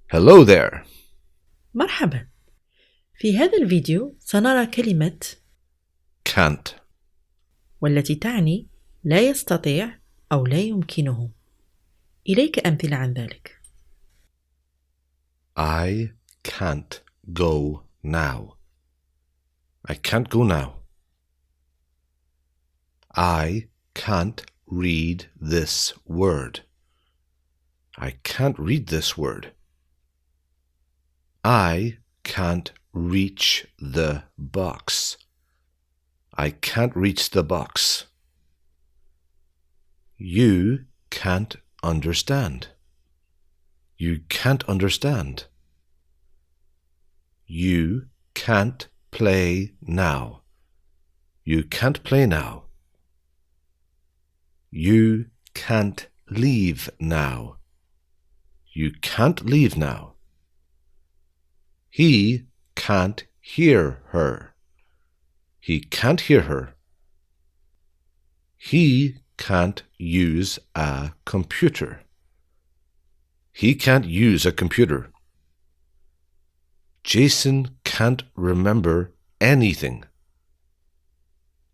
Hello there. مرحبا. في هذا الفيديو سنرى كلمة Can't. والتي تعني لا يستطيع أو لا يمكنه. إليك أمثلة عن ذلك. I can't go now. I can't go now. I can't read this word. I can't read this word. I can't reach the box. I can't reach the box. You can't understand. You can't understand. You can't play now. You can't play now. You can't leave now. You can't leave now. He can't hear her. He can't hear her. He can't use a computer. He can't use a computer. Jason can't remember anything.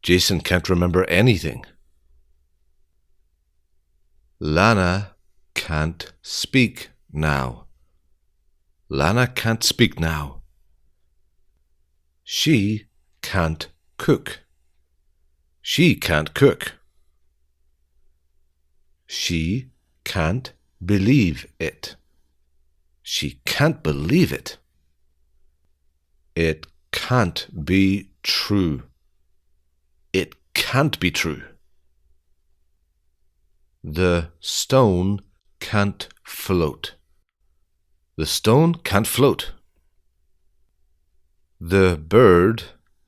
Jason can't remember anything. Lana can't speak now. Lana can't speak now. She can't cook. She can't cook. She can't believe it. She can't believe it. It can't be true. It can't be true. The stone can't float. The stone can't float. The bird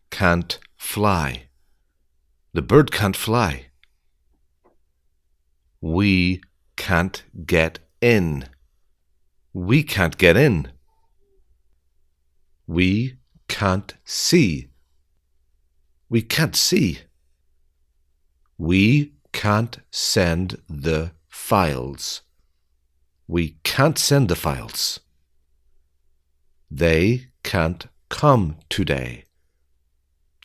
can't fly. The bird can't fly. We can't get in. We can't get in. We can't see. We can't see. We can't send the files. We can't send the files. They can't come today.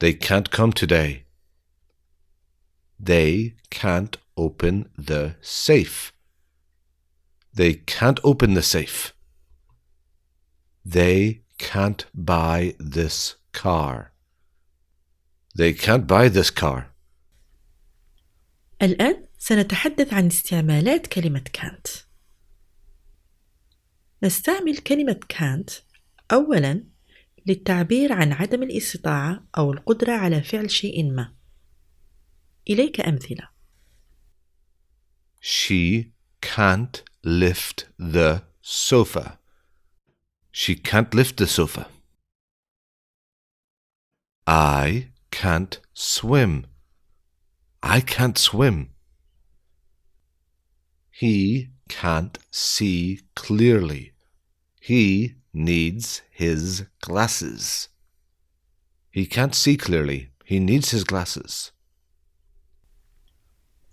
They can't come today. They can't open the safe. They can't open the safe. They can't buy this car. They can't buy this car. الآن سنتحدث عن استعمالات كلمة can't. نستعمل كلمة can't أولاً للتعبير عن عدم الاستطاعة أو القدرة على فعل شيء ما. إليك أمثلة. She can't lift the sofa. She can't lift the sofa. I can't swim. I can't swim. He can't see clearly. He needs his glasses. He can't see clearly. He needs his glasses.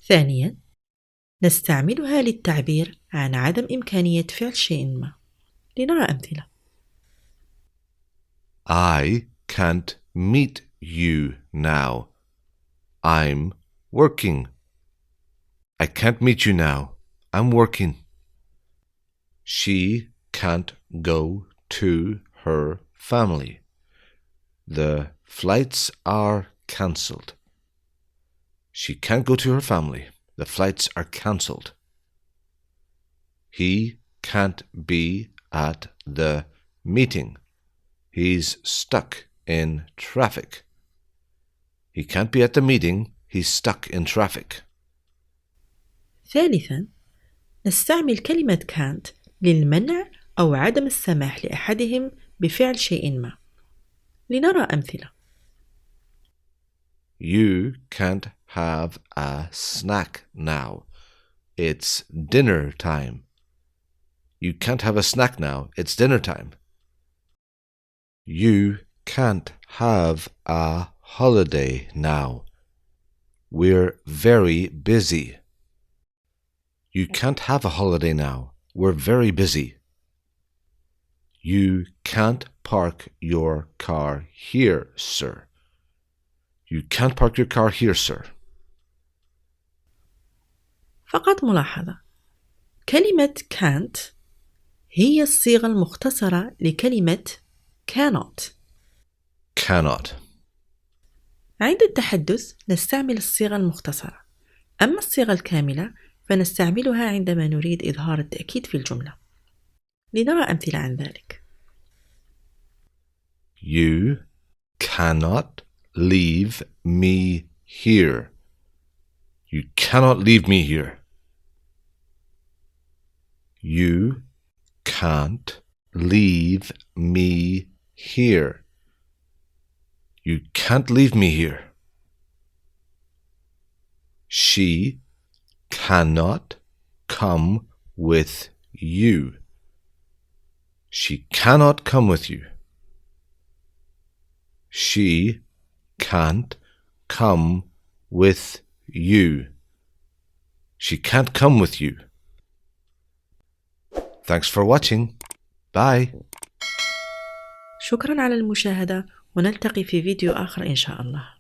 ثانياً نستعملها للتعبير عن عدم إمكانية فعل شيء ما. لنرى أمثلة. I can't meet you now. I'm working. I can't meet you now. I'm working. She can't go to her family. The flights are cancelled. She can't go to her family. The flights are cancelled. He can't be at the meeting. He's stuck in traffic. He can't be at the meeting. He's stuck in traffic. ثالثاً نستعمل كلمة can't للمنع أو عدم السماح لأحدهم بفعل شيء ما. لنرى أمثلة. You can't have a snack now. It's dinner time. You can't have a snack now. It's dinner time. You can't have a holiday now. We're very busy. You can't have a holiday now. We're very busy. You can't park your car here, sir. You can't park your car here, sir. فقط ملاحظة، كلمة can't هي الصيغة المختصرة لكلمة cannot. Cannot. عند التحدث نستعمل الصيغة المختصرة، أما الصيغة الكاملة فنستعملها عندما نريد إظهار التأكيد في الجملة. لنرى أمثلة عن ذلك. You cannot leave me here. You cannot leave me here. You can't leave me here. You can't leave me here. She cannot come with you. She cannot come with you. She can't come with you. She can't come with you. Thanks for watching. Bye. شكرا على المشاهدة، ونلتقي في فيديو آخر إن شاء الله.